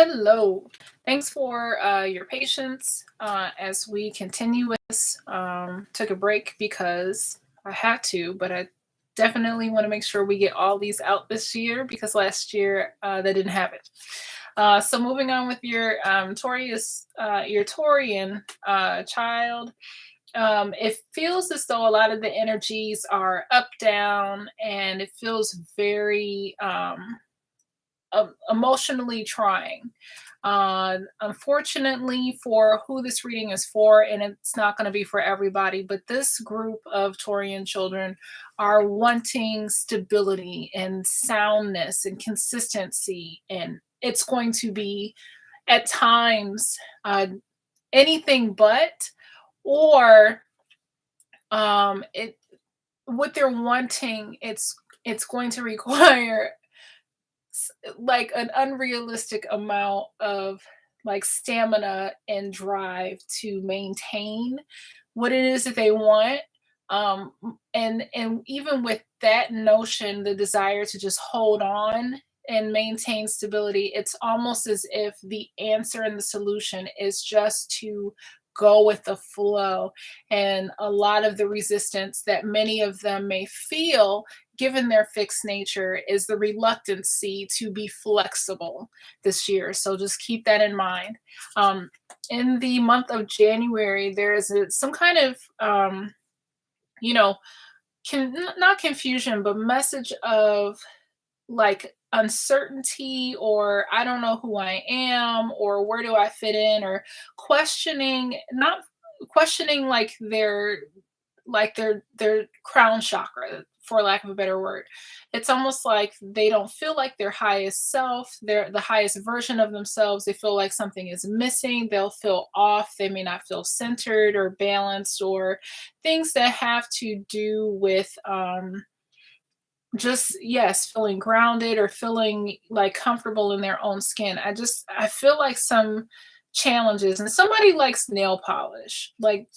Hello. Thanks for your patience as we continue with this. Took a break because I had to, but I definitely want to make sure we get all these out this year because last year they didn't have it. So moving on with your Taurian child, it feels as though a lot of the energies are up, down, and it feels very emotionally trying. Unfortunately, for who this reading is for, and it's not going to be for everybody, but this group of Taurian children are wanting stability and soundness and consistency, and it's going to be at times anything but, or it what they're wanting. It's going to require like an unrealistic amount of like stamina and drive to maintain what it is that they want. And even with that notion, the desire to just hold on and maintain stability, it's almost as if the answer and the solution is just to go with the flow. And a lot of the resistance that many of them may feel, given their fixed nature, is the reluctancy to be flexible this year. So just keep that in mind. In the month of January, there is some kind of, you know, not confusion, but message of like uncertainty, or I don't know who I am, or where do I fit in, or questioning, not questioning like their crown chakra, for lack of a better word. It's almost like they don't feel like their highest self, they're the highest version of themselves. They feel like something is missing. They'll feel off. They may not feel centered or balanced, or things that have to do with just, yes, feeling grounded or feeling like comfortable in their own skin. I feel like some challenges, and somebody likes nail polish. Like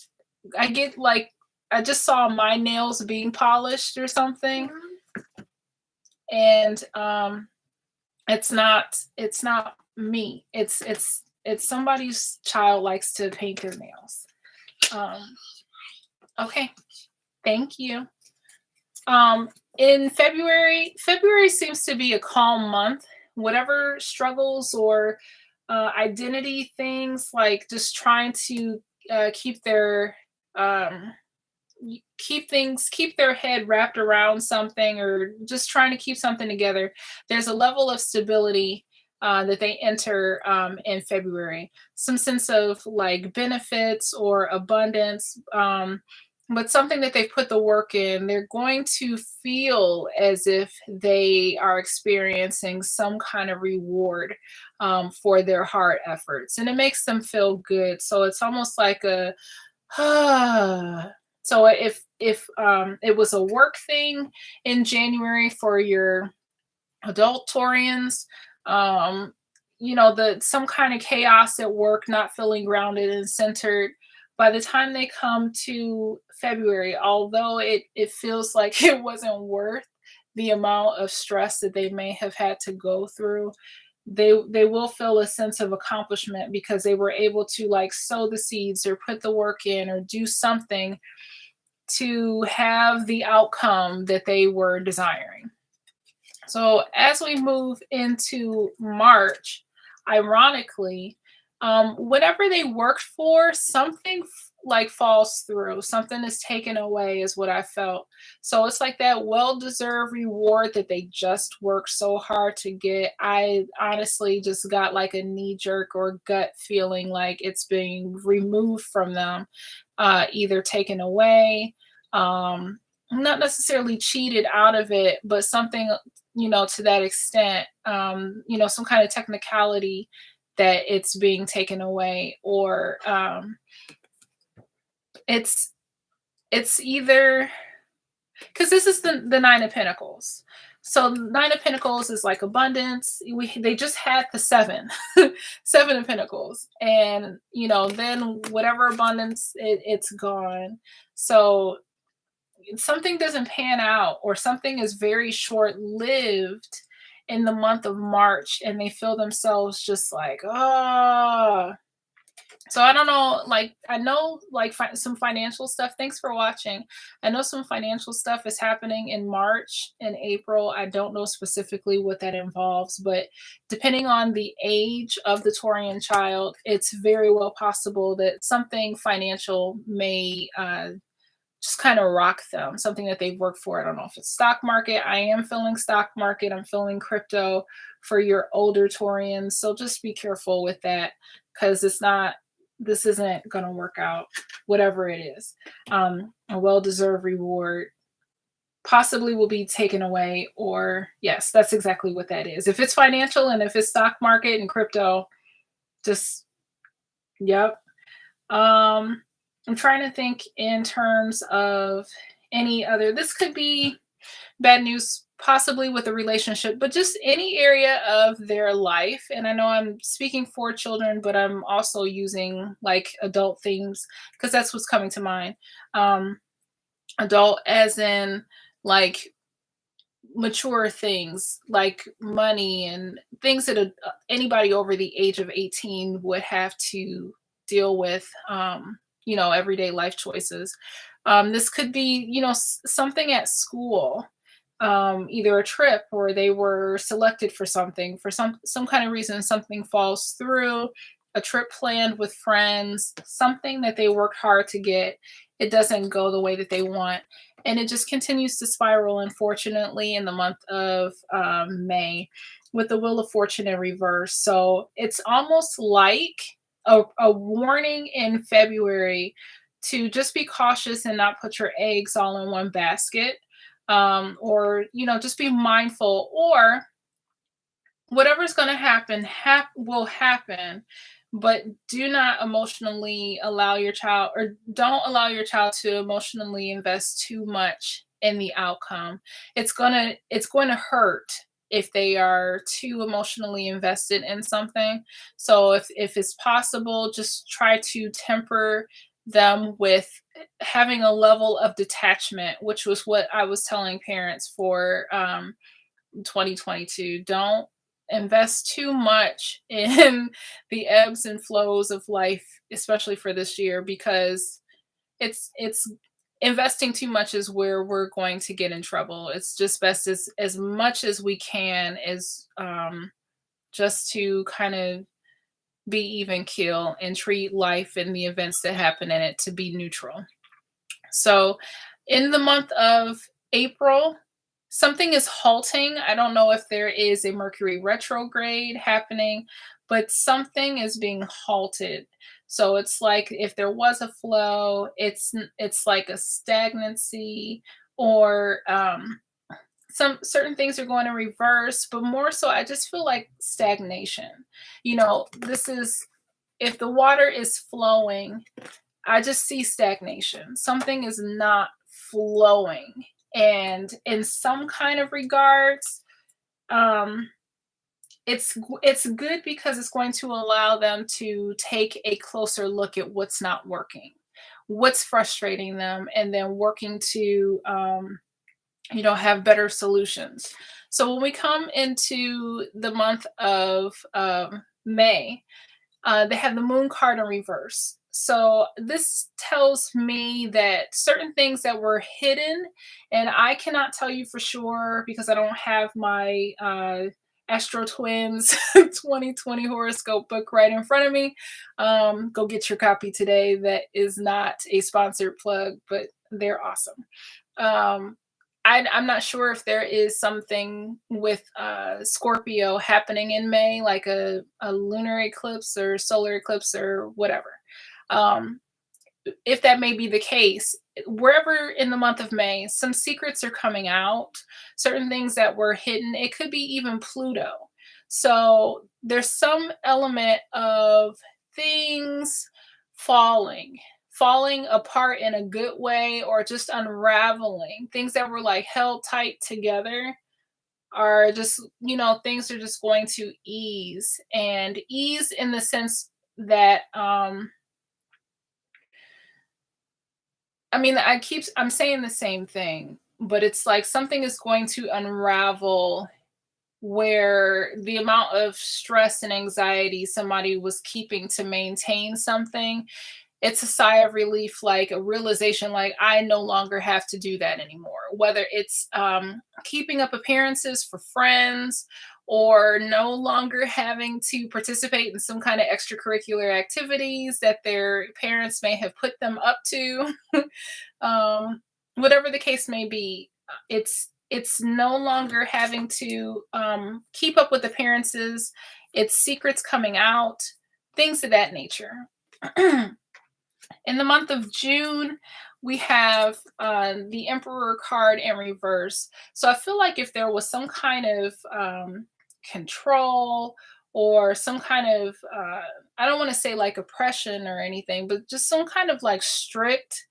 I get like I just saw my nails being polished or something, and it's not me. It's somebody's child likes to paint their nails. Um, okay, thank you. In February seems to be a calm month. Whatever struggles or identity things, like just trying to keep their um, keep their head wrapped around something, or just trying to keep something together. There's a level of stability that they enter in February. Some sense of like benefits or abundance. But something that they've put the work in, they're going to feel as if they are experiencing some kind of reward for their hard efforts, and it makes them feel good. So it's almost like a so if it was a work thing in January for your adult Taurians, um, the some kind of chaos at work, not feeling grounded and centered. By the time they come to February, although it feels like it wasn't worth the amount of stress that they may have had to go through, they will feel a sense of accomplishment because they were able to like sow the seeds or put the work in or do something to have the outcome that they were desiring. So as we move into March, ironically, whatever they worked for, something like falls through, something is taken away, is what I felt. So it's like that well-deserved reward that they just worked so hard to get. I honestly just got like a knee-jerk or gut feeling like it's being removed from them, either taken away, not necessarily cheated out of it, but something, to that extent, some kind of technicality that it's being taken away, or it's either because this is the Nine of Pentacles. So Nine of Pentacles is like abundance. They just had the Seven of Pentacles, and then whatever abundance, it's gone. So something doesn't pan out, or something is very short lived, in the month of March, and they feel themselves just like, oh. So I don't know, like I know like some financial stuff. Thanks for watching. I know some financial stuff is happening in March and April. I don't know specifically what that involves, but depending on the age of the Taurian child, it's very well possible that something financial may just kind of rock them, something that they've worked for. I don't know if it's stock market. I am feeling stock market. I'm feeling crypto for your older Taurians. So just be careful with that because this isn't going to work out, whatever it is. A well deserved reward possibly will be taken away, or yes, that's exactly what that is. If it's financial and if it's stock market and crypto, just, yep. I'm trying to think in terms of any other. This could be bad news, possibly with a relationship, but just any area of their life. And I know I'm speaking for children, but I'm also using like adult themes because that's what's coming to mind. Um, Adult, as in like mature things like money and things that anybody over the age of 18 would have to deal with, everyday life choices. This could be, something at school, either a trip or they were selected for something for some kind of reason, something falls through, a trip planned with friends, something that they worked hard to get, it doesn't go the way that they want, and it just continues to spiral, unfortunately, in the month of May with the Wheel of Fortune in reverse. So it's almost like a warning in February to just be cautious and not put your eggs all in one basket, or just be mindful, or whatever's going to happen will happen, but do not emotionally allow your child, or don't allow your child to emotionally invest too much in the outcome. It's going to hurt if they are too emotionally invested in something. So if it's possible, just try to temper them with having a level of detachment, which was what I was telling parents for 2022. Don't invest too much in the ebbs and flows of life, especially for this year, because it's investing too much is where we're going to get in trouble. It's just best as much as we can is just to kind of be even keel and treat life and the events that happen in it to be neutral. So in the month of April, something is halting. I don't know if there is a Mercury retrograde happening, but something is being halted. So it's like if there was a flow, it's like a stagnancy, or some certain things are going in reverse, but more so I just feel like stagnation. This is, if the water is flowing, I just see stagnation. Something is not flowing. And in some kind of regards, it's good because it's going to allow them to take a closer look at what's not working, what's frustrating them, and then working to have better solutions. So when we come into the month of May, they have the moon card in reverse. So this tells me that certain things that were hidden, and I cannot tell you for sure because I don't have my Astro Twins 2020 horoscope book right in front of me. Go get your copy today. That is not a sponsored plug, but they're awesome. I'm not sure if there is something with Scorpio happening in May, like a lunar eclipse or solar eclipse or whatever. If that may be the case, wherever in the month of May, some secrets are coming out, certain things that were hidden. It could be even Pluto. So there's some element of things falling apart in a good way, or just unraveling. Things that were like held tight together are just, things are just going to ease, and ease in the sense that I'm saying the same thing, but it's like something is going to unravel where the amount of stress and anxiety somebody was keeping to maintain something, it's a sigh of relief, like a realization, like I no longer have to do that anymore. Whether it's keeping up appearances for friends, or no longer having to participate in some kind of extracurricular activities that their parents may have put them up to. Whatever the case may be, it's no longer having to keep up with appearances. It's secrets coming out, things of that nature. In the month of June, we have the Emperor card in reverse. So I feel like if there was some kind of control, or some kind of, I don't want to say like oppression or anything, but just some kind of like strict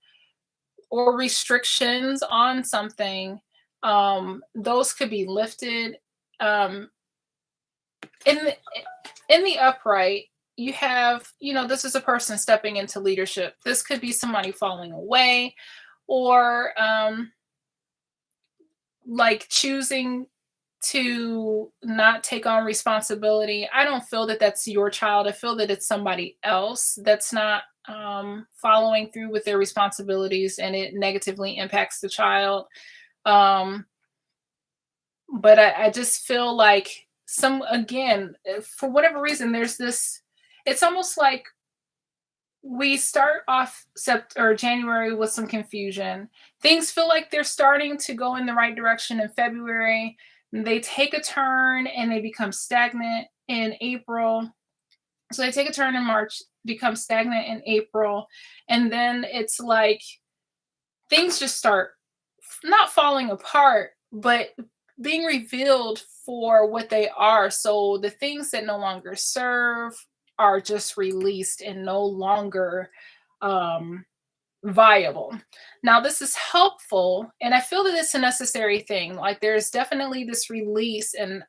or restrictions on something, those could be lifted. Um, in the in the upright, you have, this is a person stepping into leadership. This could be somebody falling away, or like choosing to not take on responsibility. I don't feel that that's your child. I feel that it's somebody else that's not following through with their responsibilities, and it negatively impacts the child. Um, but I just feel like again, for whatever reason, there's this, it's almost like we start off January with some confusion. Things feel like they're starting to go in the right direction in February. They take a turn and they become stagnant in April. So they take a turn in March, become stagnant in April. And then it's like things just start not falling apart, but being revealed for what they are. So the things that no longer serve are just released and no longer viable. Now, this is helpful, and I feel that it's a necessary thing. Like, there's definitely this release and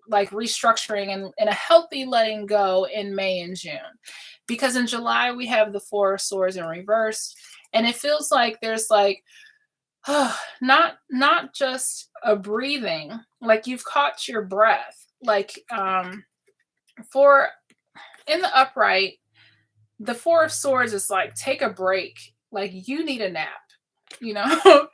like restructuring and a healthy letting go in May and June. Because in July, we have the Four of Swords in reverse, and it feels like there's like, not just a breathing, like you've caught your breath. Like, for in the upright, the Four of Swords is like, take a break. Like, you need a nap, you know?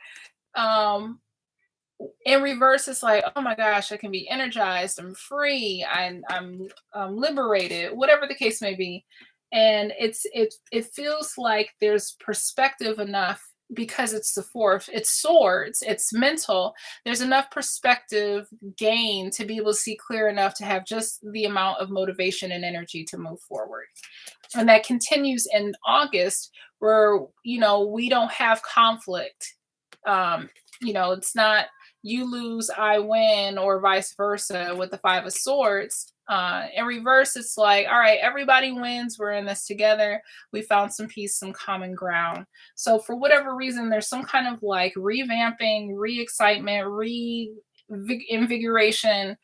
In reverse, it's like, oh my gosh, I can be energized. I'm free. I'm liberated, whatever the case may be. And it feels like there's perspective enough, because it's the fourth, it's swords, it's mental. There's enough perspective gain to be able to see clear enough to have just the amount of motivation and energy to move forward. And that continues in August, where, we don't have conflict. It's not you lose, I win, or vice versa with the Five of Swords. In reverse, it's like, all right, everybody wins. We're in this together. We found some peace, some common ground. So for whatever reason, there's some kind of like revamping, re-excitement, reinvigoration.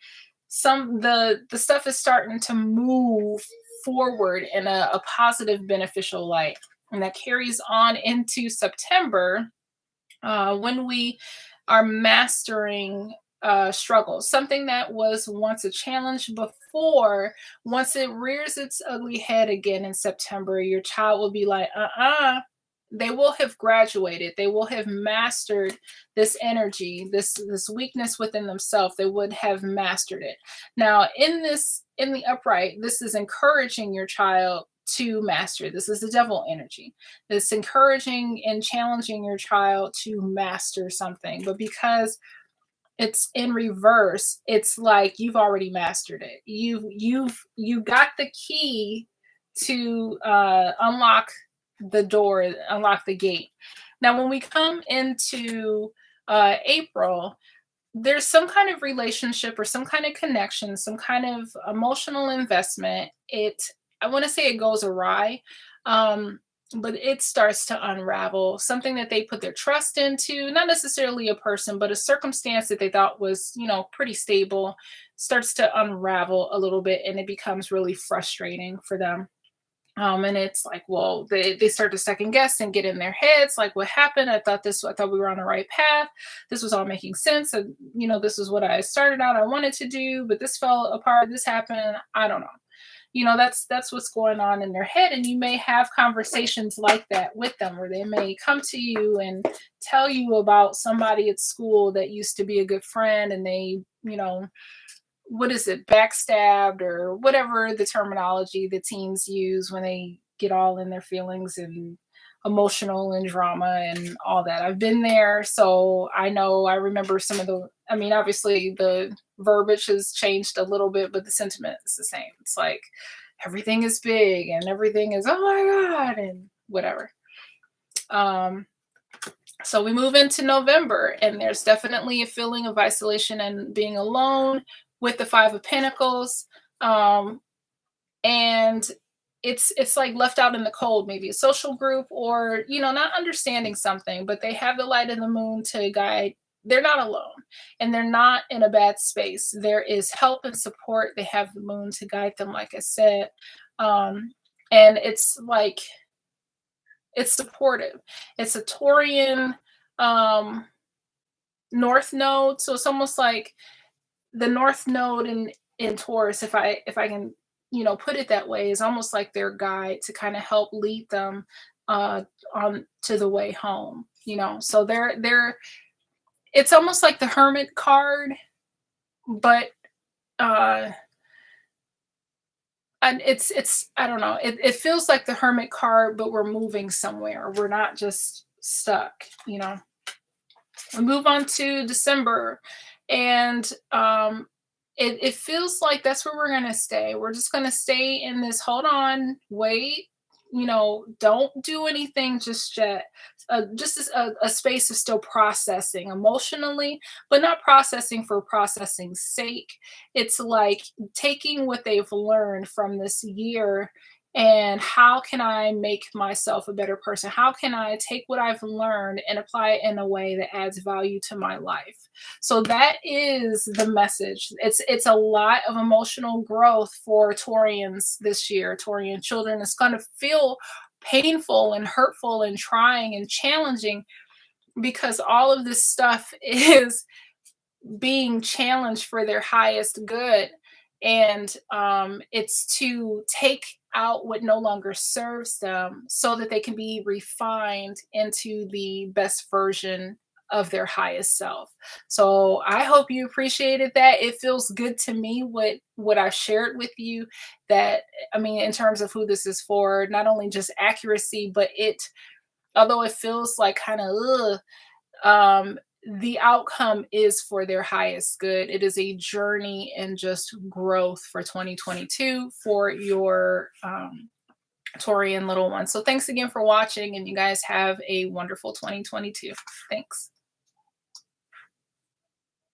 The stuff is starting to move forward in a positive, beneficial light. And that carries on into September, when we are mastering struggles. Something that was once a challenge before, once it rears its ugly head again in September, your child will be like, they will have graduated. They will have mastered this energy, this weakness within themselves. They would have mastered it. Now, in the upright, this is encouraging your child to master. This is the devil energy. It's encouraging and challenging your child to master something. But because it's in reverse, it's like you've already mastered it. You got the key to unlock the door, unlock the gate. Now, when we come into April, there's some kind of relationship or some kind of connection, some kind of emotional investment. I want to say it goes awry, but it starts to unravel. Something that they put their trust into, not necessarily a person, but a circumstance that they thought was, pretty stable, starts to unravel a little bit, and it becomes really frustrating for them. And it's like, well, they start to second guess and get in their heads, like, what happened? I thought we were on the right path. This was all making sense. And, this is what I started out, I wanted to do, but this fell apart. This happened. I don't know. That's what's going on in their head. And you may have conversations like that with them, where they may come to you and tell you about somebody at school that used to be a good friend, and they, what is it, backstabbed, or whatever the terminology the teens use when they get all in their feelings and emotional and drama and all that. I've been there, so I know. I remember some of obviously the verbiage has changed a little bit, but the sentiment is the same. It's like everything is big and everything is, oh my God, and whatever. So we move into November, and there's definitely a feeling of isolation and being alone with the Five of Pentacles. And it's like left out in the cold, maybe a social group, or not understanding something, but they have the light of the moon to guide. They're not alone, and they're not in a bad space. There is help and support. They have the moon to guide them, like I said. And it's like, it's supportive. It's a Taurian North Node, so it's almost like the North Node in Taurus, if I can put it that way, is almost like their guide to kind of help lead them on to the way home. So they're it's almost like the Hermit card, but and it's I don't know. It feels like the Hermit card, but we're moving somewhere. We're not just stuck. We move on to December, and it feels like that's where we're gonna stay. We're just gonna stay in this. Hold on, wait. Don't do anything just yet. Just a space of still processing emotionally, but not processing for processing's sake. It's like taking what they've learned from this year, and how can I make myself a better person? How can I take what I've learned and apply it in a way that adds value to my life? So that is the message. It's a lot of emotional growth for Taurians this year. Taurian children, it's going to feel painful and hurtful and trying and challenging, because all of this stuff is being challenged for their highest good. And it's to take out what no longer serves them, so that they can be refined into the best version of their highest self. So I hope you appreciated that. It feels good to me what I've shared with you. That, in terms of who this is for, not only just accuracy, but although it feels like kind of the outcome is for their highest good. It is a journey and just growth for 2022 for your Taurian little one. So thanks again for watching, and you guys have a wonderful 2022. Thanks.